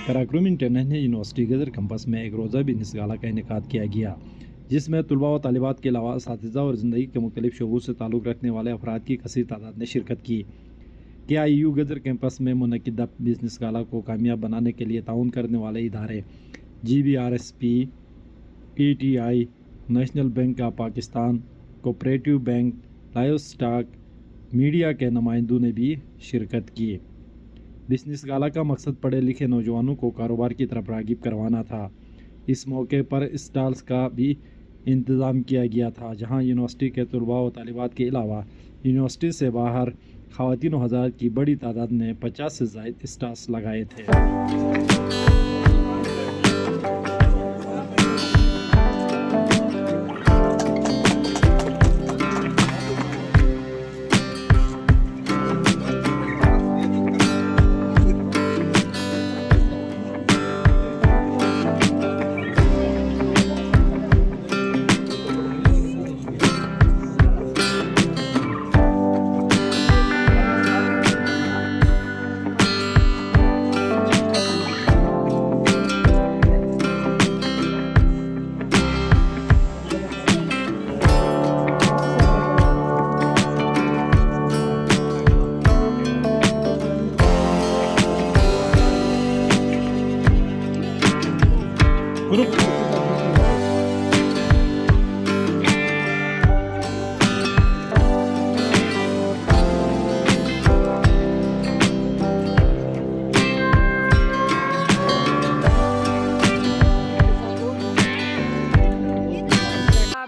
Karakoram international university गदर campus में एक रोज़ा बिजनेस गाला का इनेकाद किया गया, जिसमें तलबा व तालिबात के अलावा असातिज़ा और ज़िंदगी के मुख्तलिफ शोबों से ताल्लुक़ रखने वाले अफराद की कसीर तादाद ने शिरकत की। KIU गदर कैंपस में मुनक़िदा बिजनेस गाला को कामयाब बनाने के लिए ताउन करने वाले इदारे GBRSP, ETI, national bank of Pakistan, cooperative bank, live stock, media के नुमाइंदों ने भी शिरकत की। बिजनेस गाला का मकसद पढ़े लिखे नौजवानों को कारोबार की तरफ राग़िब करवाना था। इस मौके पर स्टॉल्स का भी इंतज़ाम किया गया था, जहां यूनिवर्सिटी के तलबा व तालिबात के अलावा यूनिवर्सिटी से बाहर ख़वातीन व हज़रात की बड़ी तादाद ने 50 से ज़ायद स्टॉल्स लगाए थे।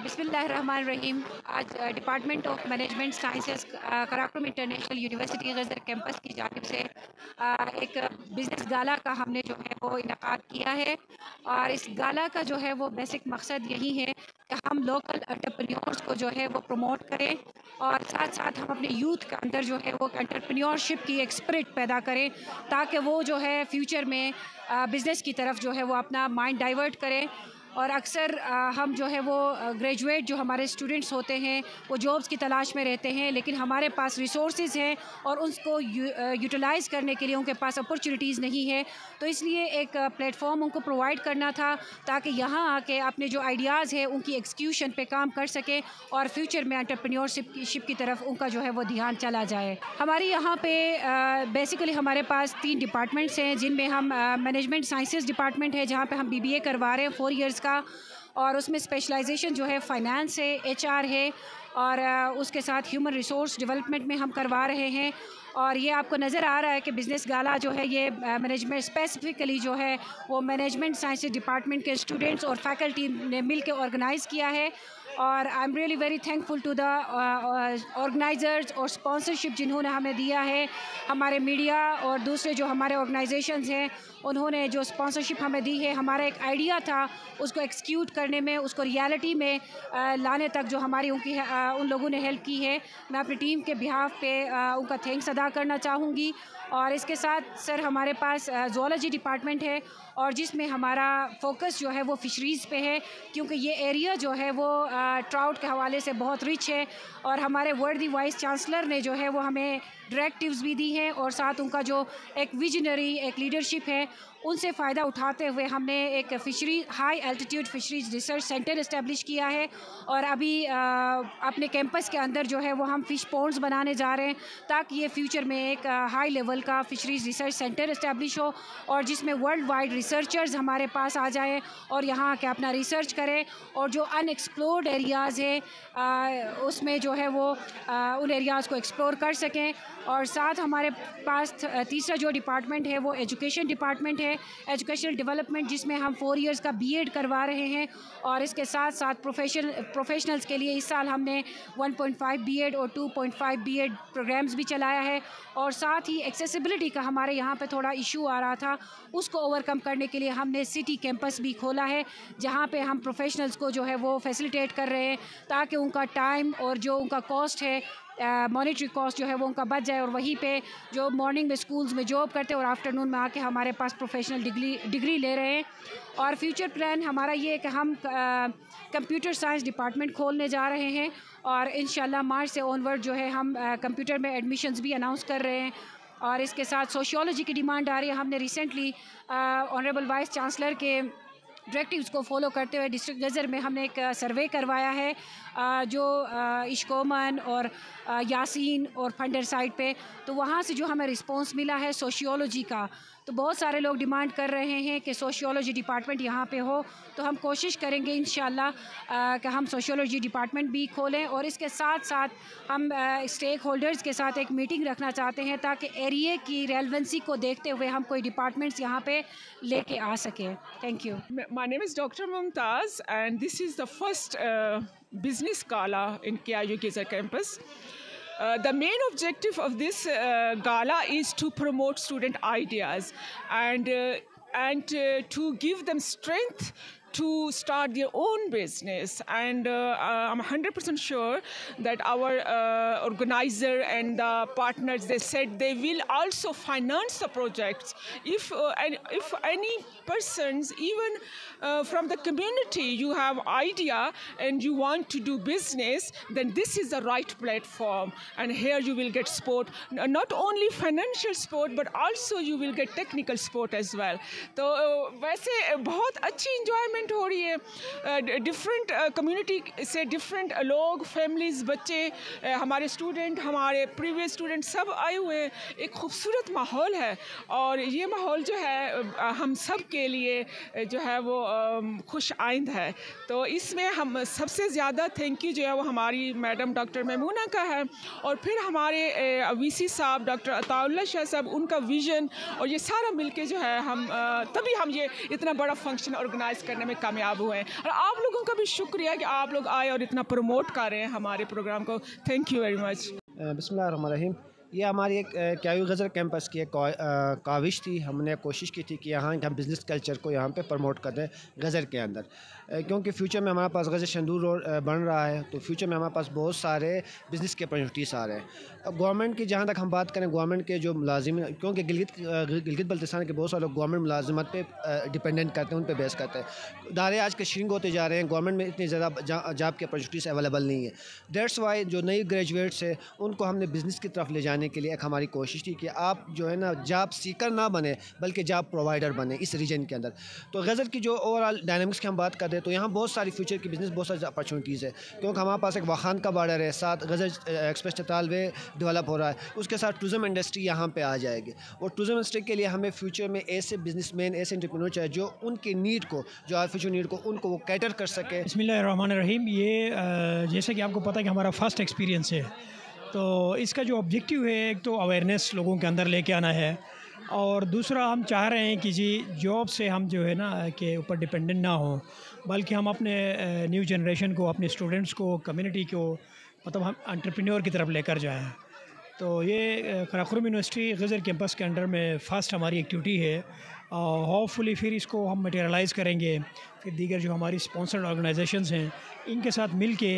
बिस्मिल्लाहिर्रहमानिर्रहीम। आज department of management sciences Karakoram international university गदर कैंपस की जानिब से एक बिज़नेस गाला का हमने जो है वो इनेकाद किया है। और इस गाला का जो है वो बेसिक मकसद यही है कि हम लोकल एंटरप्रेन्योर्स को जो है वो प्रमोट करें और साथ साथ हम अपने यूथ के अंदर जो है वो एंटरप्रेन्योरशिप की एक स्पिरिट पैदा करें, ताकि वो जो है फ्यूचर में बिज़नेस की तरफ जो है वो अपना माइंड डाइवर्ट करें। और अक्सर हम जो है वो ग्रेजुएट जो हमारे स्टूडेंट्स होते हैं वो जॉब्स की तलाश में रहते हैं, लेकिन हमारे पास रिसोर्सेज हैं और उसको यूटिलाइज़ करने के लिए उनके पास अपॉर्चुनिटीज़ नहीं है। तो इसलिए एक प्लेटफॉर्म उनको प्रोवाइड करना था, ताकि यहाँ आके अपने जो आइडियाज़ है उनकी एक्सक्यूशन पे काम कर सकें और फ्यूचर में एंटरप्रेन्योरशिप की तरफ उनका जो है वो ध्यान चला जाए। हमारे यहाँ पे बेसिकली हमारे पास 3 डिपार्टमेंट्स हैं, जिनमें हम मैनेजमेंट साइंसेस डिपार्टमेंट है, जहाँ पे हम BBA करवा रहे हैं 4 ईयर्स का, और उसमें स्पेशलाइजेशन जो है फाइनेंस है, HR है, और उसके साथ ह्यूमन रिसोर्स डेवलपमेंट में हम करवा रहे हैं। और ये आपको नज़र आ रहा है कि बिज़नेस गाला जो है ये मैनेजमेंट स्पेसिफ़िकली जो है वो मैनेजमेंट साइंसेस डिपार्टमेंट के स्टूडेंट्स और फैकल्टी ने मिल के ऑर्गेनाइज़ किया है। और I am really very thankful to the organisers और स्पॉन्सरशिप जिन्होंने हमें दिया है। हमारे मीडिया और दूसरे जो हमारे ऑर्गेनाइजेशंस हैं उन्होंने जो स्पॉन्सरशिप हमें दी है। हमारा एक आइडिया था, उसको एक्सिक्यूट करने में, उसको रियलिटी में लाने तक जो हमारी उन लोगों ने हेल्प की है। मैं अपनी टीम के बिहाफ पे उनका थैंक्स अदा करना चाहूँगी। और इसके साथ सर हमारे पास ज़ूलॉजी डिपार्टमेंट है, और जिसमें हमारा फोकस जो है वो फ़िशरीज़ पे है, क्योंकि ये एरिया जो है वो ट्राउट के हवाले से बहुत रिच है। और हमारे वर्दी वाइस चांसलर ने जो है वो हमें डायरेक्टिव्स भी दी हैं, और साथ उनका जो एक विजनरी एक लीडरशिप है उनसे फ़ायदा उठाते हुए हमने एक fishery high altitude फ़िशरीज़ research centre establish किया है। और अभी अपने कैंपस के अंदर जो है वो हम फ़िश पॉन्ड्स बनाने जा रहे हैं, ताकि ये फ्यूचर में एक हाई लेवल का फ़िशरीज़ रिसर्च सेंटर इस्टेब्लिश हो, और जिसमें वर्ल्ड वाइड रिसर्चर्स हमारे पास आ जाएँ और यहाँ आके अपना रिसर्च करें, और जो अनएक्सप्लोर्ड एरियाज़ है उसमें जो है वो उन एरियाज़ को एक्सप्लोर कर सकें। और साथ हमारे पास तीसरा जो डिपार्टमेंट है वो एजुकेशन डिपार्टमेंट है, एजुकेशनल डेवलपमेंट, जिसमें हम 4 ईयर्स का B.Ed करवा रहे हैं। और इसके साथ साथ प्रोफेशनल्स के लिए इस साल हमने 1.5 B.Ed और 2.5 B.Ed प्रोग्राम्स भी चलाया है। और साथ ही एक्सेसिबिलिटी का हमारे यहाँ पे थोड़ा इशू आ रहा था, उसको ओवरकम करने के लिए हमने सिटी कैंपस भी खोला है, जहाँ पे हम प्रोफेशनल्स को जो है वो फैसिलिटेट कर रहे हैं, ताकि उनका टाइम और जो उनका कॉस्ट है मॉनेटरी कॉस्ट जो है वो उनका बच जाए, और वहीं पे जो मॉर्निंग में स्कूल्स में जॉब करते हैं और आफ्टरनून में आके हमारे पास प्रोफेशनल डिग्री ले रहे हैं। और फ्यूचर प्लान हमारा ये है कि हम कंप्यूटर साइंस डिपार्टमेंट खोलने जा रहे हैं, और इंशाल्लाह मार्च से ऑनवर्ड जो है हम कंप्यूटर में एडमिशन्स भी अनाउंस कर रहे हैं। और इसके साथ सोशियोलॉजी की डिमांड आ रही है। हमने रिसेंटली ऑनरेबल वाइस चांसलर के डायरेक्टिव्स को फॉलो करते हुए डिस्ट्रिक्ट गज़र में हमने एक सर्वे करवाया है जो इश्कोमन और यासीन और फंडर साइड पे, तो वहाँ से जो हमें रिस्पांस मिला है सोशियोलॉजी का, तो बहुत सारे लोग डिमांड कर रहे हैं कि सोशियोलॉजी डिपार्टमेंट यहाँ पे हो। तो हम कोशिश करेंगे इंशाल्लाह कि हम सोशियोलॉजी डिपार्टमेंट भी खोलें, और इसके साथ साथ हम स्टेक होल्डर्स के साथ एक मीटिंग रखना चाहते हैं ताकि एरिया की रेलेवेंसी को देखते हुए हम कोई डिपार्टमेंट्स यहाँ पे लेके आ सकें। Thank you. My name is Dr. Mumtaz, and this is the first business gala in KIU Giza campus. The main objective of this gala is to promote student ideas and to give them strength to start their own business. And I'm 100% sure that our organizer and the partners, they said they will also finance the projects. If any persons, even from the community, you have idea and you want to do business, then this is the right platform. And here you will get support, not only financial support, but also you will get technical support as well. तो वैसे बहुत अच्छी enjoyment हो रही है। Different community से different लोग, families, बच्चे, हमारे स्टूडेंट, हमारे प्रीवियस स्टूडेंट सब आए हुए हैं। एक खूबसूरत माहौल है, और ये माहौल जो है हम सब के लिए जो है वो खुश आइंद है। तो इसमें हम सबसे ज़्यादा थैंक यू जो है वो हमारी मैडम डॉक्टर मैमूना का है, और फिर हमारे वीसी साहब डॉक्टर अताउल्लाह शाह साहब, उनका विज़न, और ये सारा मिलके जो है हम तभी हम ये इतना बड़ा फंक्शन ऑर्गेनाइज करने में कामयाब हुए हैं। और आप लोगों का भी शुक्रिया कि आप लोग आए और इतना प्रमोट कर रहे हैं हमारे प्रोग्राम को। Thank you very much. बिस्मिल्लाहिर्रहमानिर्रहीम। ये हमारी एक KIU गज़र कैंपस की एक काविश थी। हमने कोशिश की थी कि यहाँ हम बिज़नेस कल्चर को यहाँ पे प्रमोट कर दें गज़र के अंदर, क्योंकि फ़्यूचर में हमारे पास गज़र शंदूर रोड बन रहा है, तो फ्यूचर में हमारे पास बहुत सारे बिज़नेस के अपॉर्चुनिटीज़ आ रहे हैं। अब गवर्नमेंट की जहाँ तक हम बात करें, गवर्नमेंट के जो मुलाजिम, क्योंकि गिलगित बल्तिस्तान के बहुत सारे लोग गवर्नमेंट मुलाजिमत पे डिपेंडेंट करते हैं, उन पर बेस करते हैं। इदारे आज के श्रिंक होते जा रहे हैं, गवर्नमेंट में इतनी ज़्यादा जॉब की अपॉर्चुनिटीज़ अवेलेबल नहीं है। दैट्स वाई जो नई ग्रेजुएट्स है उनको हमने बिज़नेस की तरफ ले जाने के लिए एक हमारी कोशिश थी कि आप जो है ना जॉब सीकर ना बने, बल्कि जॉब प्रोवाइडर बने इस रीजन के अंदर। तो गज़र की जो ओवरऑल डायनामिक्स की हम बात करते हैं, तो यहाँ बहुत सारी फ्यूचर की बिज़नेस, बहुत सारी अपॉर्चुनिटीज़ है, क्योंकि हमारे पास एक वाखान का बॉर्डर है, साथ गज़र एक्सप्रेस चताल वे डेवलप हो रहा है, उसके साथ टूरिज़म इंडस्ट्री यहाँ पे आ जाएगी। और टूरिज़म इंडस्ट्री के लिए हमें फ्यूचर में ऐसे बिजनेसमैन, ऐसे एंटरप्रेन्योर चाहिए जो उनकी नीड को, जो फ्यूचर नीड को, उनको वो कैटर कर सके। बिस्मिल्लाहिर्रहमानिर्रहीम। ये जैसे कि आपको पता है कि हमारा फर्स्ट एक्सपीरियंस है, तो इसका जो ऑब्जेक्टिव है, एक तो अवेयरनेस लोगों के अंदर लेके आना है, और दूसरा हम चाह रहे हैं कि जी जॉब से हम जो है ना के ऊपर डिपेंडेंट ना हो, बल्कि हम अपने न्यू जनरेशन को, अपने स्टूडेंट्स को, कम्युनिटी को, मतलब हम एंटरप्रेन्योर की तरफ लेकर जाएं। तो ये कराकुरम यूनिवर्सिटी गज़र कैंपस के अंडर में फ़र्स्ट हमारी एक्टिविटी है। होपफुली फिर इसको हम मटेरियलाइज़ करेंगे, फिर दीगर जो हमारी स्पॉन्सर्ड ऑर्गेनाइजेशंस हैं इनके साथ मिल के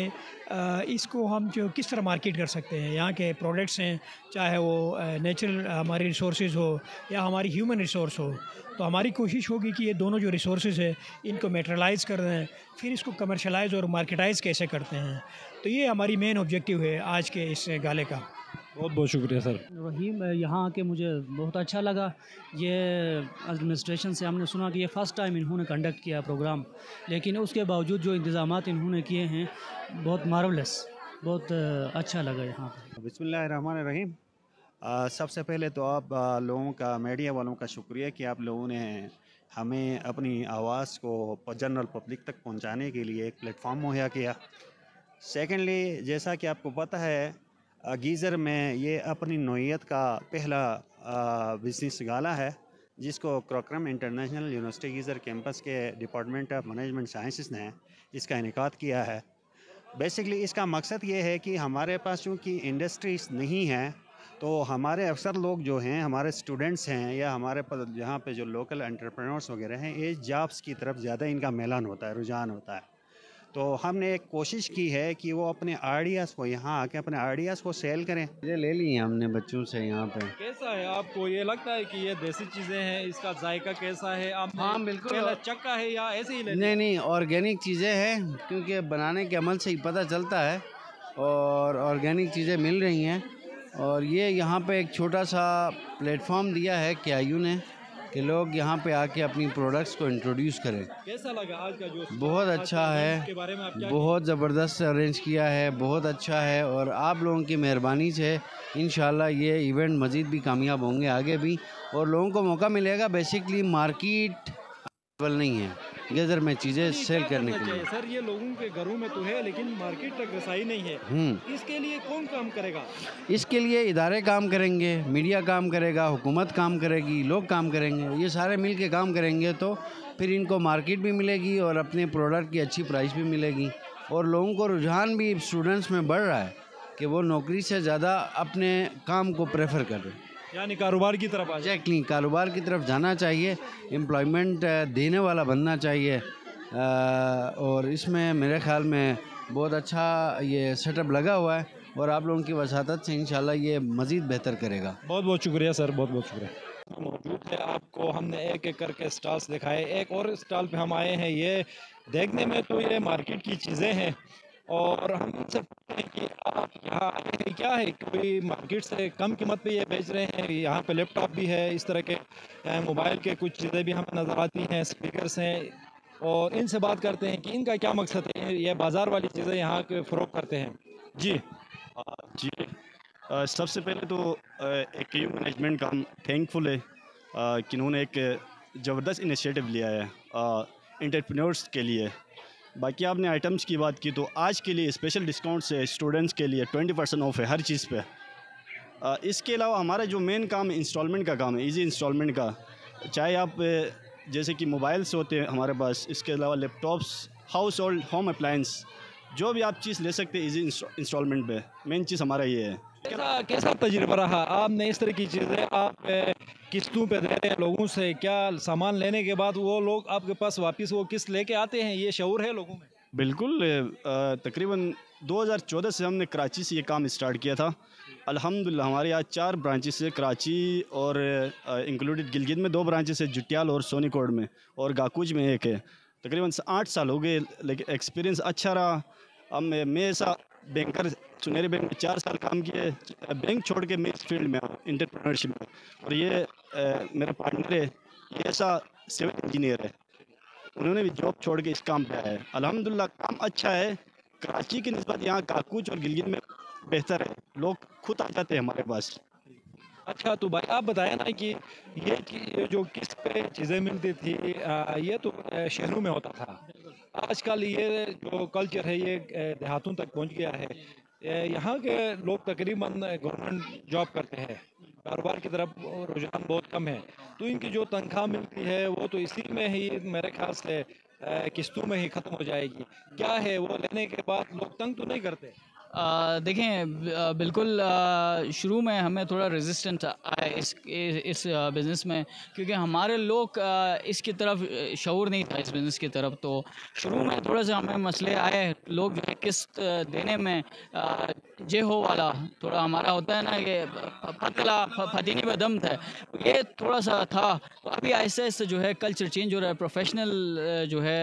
इसको हम जो किस तरह मार्केट कर सकते हैं। यहाँ के प्रोडक्ट्स हैं, चाहे वो नेचुरल हमारी रिसोर्सेज हो या हमारी ह्यूमन रिसोर्स हो, तो हमारी कोशिश होगी कि ये दोनों जो रिसोर्सेज है इनको मटेरियलाइज़ कर दें, फिर इसको कमर्शलाइज़ और मार्केटाइज़ कैसे करते हैं। तो ये हमारी मेन ऑब्जेक्टिव है आज के इस गाले का। बहुत बहुत शुक्रिया सर। रहीम, यहाँ आके मुझे बहुत अच्छा लगा। ये एडमिनिस्ट्रेशन से हमने सुना कि ये फ़र्स्ट टाइम इन्होंने कंडक्ट किया प्रोग्राम, लेकिन उसके बावजूद जो इंतज़ामात इन्होंने किए हैं बहुत मार्वलस, बहुत अच्छा लगा यहाँ पर। बिस्मिल्लाहिर्रहमानिर्रहीम। सबसे पहले तो आप लोगों का, मीडिया वालों का शुक्रिया कि आप लोगों ने हमें अपनी आवाज़ को जनरल पब्लिक तक पहुँचाने के लिए एक प्लेटफॉर्म मुहैया किया। सेकेंडली, जैसा कि आपको पता है गीज़र में ये अपनी नौइयत का पहला बिजनेस गाला है, जिसको Karakoram international university geyser campus के डिपार्टमेंट ऑफ मैनेजमेंट साइंसेस ने इसका इनेकाद किया है। बेसिकली इसका मकसद ये है कि हमारे पास चूँकि इंडस्ट्रीज़ नहीं हैं, तो हमारे अक्सर लोग जो हैं, हमारे स्टूडेंट्स हैं या हमारे यहाँ पे जो लोकल एंटरप्रेन्योर्स वगैरह हैं, ये जॉब्स की तरफ ज़्यादा इनका मेलन होता है, रुझान होता है। तो हमने एक कोशिश की है कि वो अपने आइडियाज़ को यहाँ आके अपने आइडियाज़ को सेल करें। ये ले ली हैं हमने बच्चों से यहाँ पे। कैसा है आपको, ये लगता है कि ये देसी चीज़ें हैं, इसका जायका कैसा है? आप हाँ बिल्कुल चक्का है या ऐसे ही नहीं, ऑर्गेनिक चीज़ें हैं, क्योंकि बनाने के अमल से ही पता चलता है, और ऑर्गेनिक चीज़ें मिल रही हैं, और ये यहाँ पे एक छोटा सा प्लेटफॉर्म दिया है केआईयू ने कि लोग यहाँ पे आके अपनी प्रोडक्ट्स को इंट्रोड्यूस करें। कैसा लगा आज का जो बहुत अच्छा है, के बारे में आप क्या बहुत ज़बरदस्त अरेंज किया है, बहुत अच्छा है और आप लोगों की मेहरबानी से इंशाल्लाह ये इवेंट मज़ीद भी कामयाब होंगे आगे भी और लोगों को मौका मिलेगा। बेसिकली मार्केट अवेलेबल नहीं है गदर में चीज़ें सेल करने के लिए। सर ये लोगों के घरों में तो है लेकिन मार्केट तक रसाई नहीं है, इसके लिए कौन काम करेगा? इसके लिए इदारे काम करेंगे, मीडिया काम करेगा, हुकूमत काम करेगी, लोग काम करेंगे, ये सारे मिल के काम करेंगे तो फिर इनको मार्केट भी मिलेगी और अपने प्रोडक्ट की अच्छी प्राइस भी मिलेगी और लोगों को रुझान भी स्टूडेंट्स में बढ़ रहा है कि वो नौकरी से ज़्यादा अपने काम को प्रेफर कर रहे हैं, यानी कारोबार की तरफ आ जाए। एग्जैक्टली कारोबार की तरफ जाना चाहिए, एम्प्लॉयमेंट देने वाला बनना चाहिए और इसमें मेरे ख़्याल में बहुत अच्छा ये सेटअप लगा हुआ है और आप लोगों की वसातत से इंशाल्लाह ये मज़ीद बेहतर करेगा। बहुत बहुत शुक्रिया सर, बहुत बहुत शुक्रिया। मौजूद है, आपको हमने एक एक करके स्टॉल्स दिखाए। एक और स्टॉल पे हम आए हैं, ये देखने में तो ये मार्केट की चीज़ें हैं और हम इनसे पूछते हैं कि आप यहाँ आए हैं क्या है, कोई मार्केट से कम कीमत पे ये बेच रहे हैं? यहाँ पे लैपटॉप भी है, इस तरह के मोबाइल के कुछ चीज़ें भी हमें नज़र आती हैं, स्पीकर्स हैं और इनसे बात करते हैं कि इनका क्या मकसद है, ये बाज़ार वाली चीज़ें यहाँ के फ़रोग करते हैं। जी जी सबसे पहले तो एक यू मैनेजमेंट का हम थैंकफुल है कि उन्होंने एक ज़बरदस्त इनिशिएटिव लिया है एंटरप्रेन्योर्स के लिए। बाकी आपने आइटम्स की बात की तो आज के लिए स्पेशल डिस्काउंट्स है स्टूडेंट्स के लिए, 20% ऑफ है हर चीज़ पे। इसके अलावा हमारा जो मेन काम है इंस्टॉलमेंट का काम है, इजी इंस्टॉलमेंट का, चाहे आप जैसे कि मोबाइल्स होते हैं हमारे पास, इसके अलावा laptops, house hold home appliance, जो भी आप चीज़ ले सकते हैं इजी इंस्टॉलमेंट पे। मेन चीज़ हमारा ये है। कैसा तजुर्बा रहा? आपने इस तरह की चीज़ें आप किस्तों पे दे रहे हैं लोगों से, क्या सामान लेने के बाद वो लोग आपके पास वापस वो किस्त लेके आते हैं, ये शऊर है लोगों में? बिल्कुल, तकरीबन 2014 से हमने कराची से ये काम स्टार्ट किया था। अल्हम्दुलिल्लाह हमारे यहाँ 4 ब्रांचेस है, कराची और इंक्लूडेड गिलगित में 2 ब्रांचेस है, जुटियाल और सोनीकोट में, और गाकुज में एक है। तकरीबन 8 साल हो गए, लेकिन एक्सपीरियंस अच्छा रहा। अब मैं ऐसा बैंकर सुनहरी बैंक में 4 साल काम किए, बैंक छोड़ के मैं इस फील्ड में आया एंटरप्रेन्योरशिप में। और ये मेरा पार्टनर है, ये ऐसा सिविल इंजीनियर है, उन्होंने भी जॉब छोड़ के इस काम पे आया है। अल्हम्दुलिल्लाह काम अच्छा है, कराची की निस्बत यहाँ काकूच और गिलगित में बेहतर है, लोग खुद आ जाते हैं हमारे पास। अच्छा, तो भाई आप बताया ना कि ये जो किस पे चीज़ें मिलती थी, ये तो शहरों में होता था। आजकल ये जो कल्चर है ये देहातों तक पहुंच गया है। यहाँ के लोग तकरीबन गवर्नमेंट जॉब करते हैं, कारोबार की तरफ रुझान बहुत कम है, तो इनकी जो तनख्वाह मिलती है वो तो इसी में ही मेरे ख्याल से किस्तों में ही ख़त्म हो जाएगी। क्या है वो लेने के बाद लोग तंग तो नहीं करते? देखें, बिल्कुल शुरू में हमें थोड़ा रेजिस्टेंस आया इस बिज़नेस में, क्योंकि हमारे लोग इसकी तरफ शऊर नहीं था इस बिज़नेस की तरफ। तो शुरू में थोड़ा सा हमें मसले आए, लोग जो है किस्त देने में जे हो वाला थोड़ा हमारा होता है ना कि पतला फतीनी में दम था, ये थोड़ा सा था। तो अभी आहिस्ते आहिस्ते जो है कल्चर चेंज हो रहा है, प्रोफेशनल जो है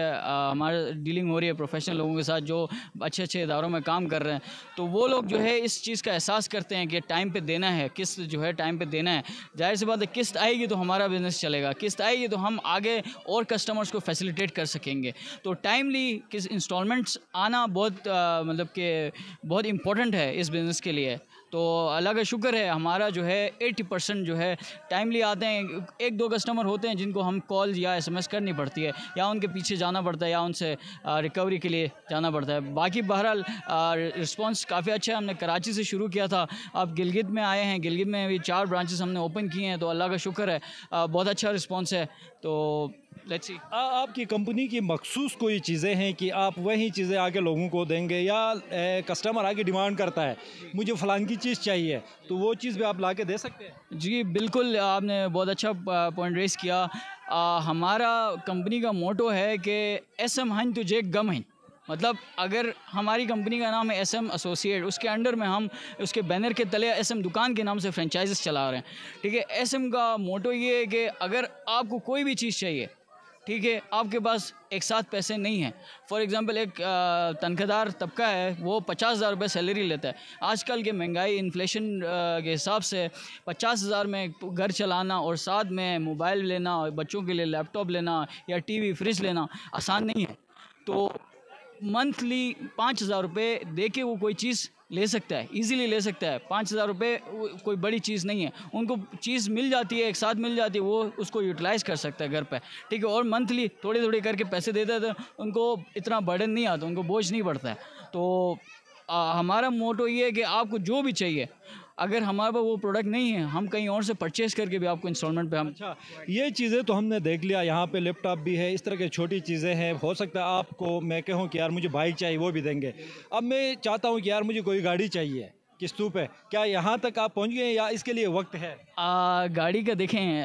हमारे डीलिंग हो रही है प्रोफेशनल लोगों के साथ जो अच्छे अच्छे इदारों में काम कर रहे हैं। तो वो लोग जो है इस चीज़ का एहसास करते हैं कि टाइम पे देना है, किस्त जो है टाइम पे देना है। जाहिर सी बात है, किस्त आएगी तो हमारा बिज़नेस चलेगा, किस्त आएगी तो हम आगे और कस्टमर्स को फैसिलिटेट कर सकेंगे। तो टाइमली किस इंस्टॉलमेंट्स आना बहुत मतलब कि बहुत इम्पोर्टेंट है इस बिज़नेस के लिए। तो अल्लाह का शुक्र है हमारा जो है 80% जो है टाइमली आते हैं। 1-2 कस्टमर होते हैं जिनको हम कॉल या SMS करनी पड़ती है, या उनके पीछे जाना पड़ता है, या उनसे रिकवरी के लिए जाना पड़ता है। बाकी बहरहाल रिस्पांस काफ़ी अच्छा है। हमने कराची से शुरू किया था, अब गिलगित में आए हैं, गिलगित में भी 4 ब्रांचेस हमने ओपन किए हैं। तो अल्लाह का शुक्र है बहुत अच्छा रिस्पॉन्स है। तो लेट्स सी। आपकी कंपनी की मखसूस कोई चीज़ें हैं कि आप वही चीज़ें आगे लोगों को देंगे, या कस्टमर आगे डिमांड करता है मुझे फ़लान की चीज़ चाहिए, तो वो चीज़ भी आप ला के दे सकते हैं? जी बिल्कुल, आपने बहुत अच्छा पॉइंट रेस किया। हमारा कंपनी का मोटो है कि SM हन तुझे गम हन। मतलब अगर हमारी कंपनी का नाम है SM एसोसिएट, उसके अंडर में हम उसके बैनर के तले SM दुकान के नाम से फ्रेंचाइजेस चला रहे हैं। ठीक है, SM का मोटो ये है कि अगर आपको कोई भी चीज़ चाहिए, ठीक है, आपके पास एक साथ पैसे नहीं हैं। फॉर एग्ज़ाम्पल एक तनख्वाहदार तबका है, वो 50,000 रुपये सैलरी लेता है। आजकल के महंगाई इन्फ्लेशन के हिसाब से 50,000 में घर चलाना और साथ में मोबाइल लेना और बच्चों के लिए लैपटॉप लेना या टीवी फ्रिज लेना आसान नहीं है। तो मंथली 5,000 रुपये दे के वो कोई चीज़ ले सकता है, इजीली ले सकता है। 5,000 रुपये कोई बड़ी चीज़ नहीं है, उनको चीज़ मिल जाती है, एक साथ मिल जाती है, वो उसको यूटिलाइज़ कर सकता है घर पे, ठीक है। और मंथली थोड़ी थोड़ी करके पैसे देते हैं तो उनको इतना बर्डन नहीं आता, उनको बोझ नहीं पड़ता है। तो हमारा मोटो ये है कि आपको जो भी चाहिए, अगर हमारे पास वो प्रोडक्ट नहीं है, हम कहीं और से परचेज़ करके भी आपको इंस्टॉलमेंट पे हम। अच्छा, ये चीज़ें तो हमने देख लिया, यहाँ पे लैपटॉप भी है, इस तरह की छोटी चीज़ें हैं। हो सकता है आपको मैं कहूँ कि यार मुझे बाइक चाहिए, वो भी देंगे। अब मैं चाहता हूँ कि यार मुझे कोई गाड़ी चाहिए किस्तों पे, क्या यहाँ तक आप पहुँच गए या इसके लिए वक्त है? गाड़ी का देखें,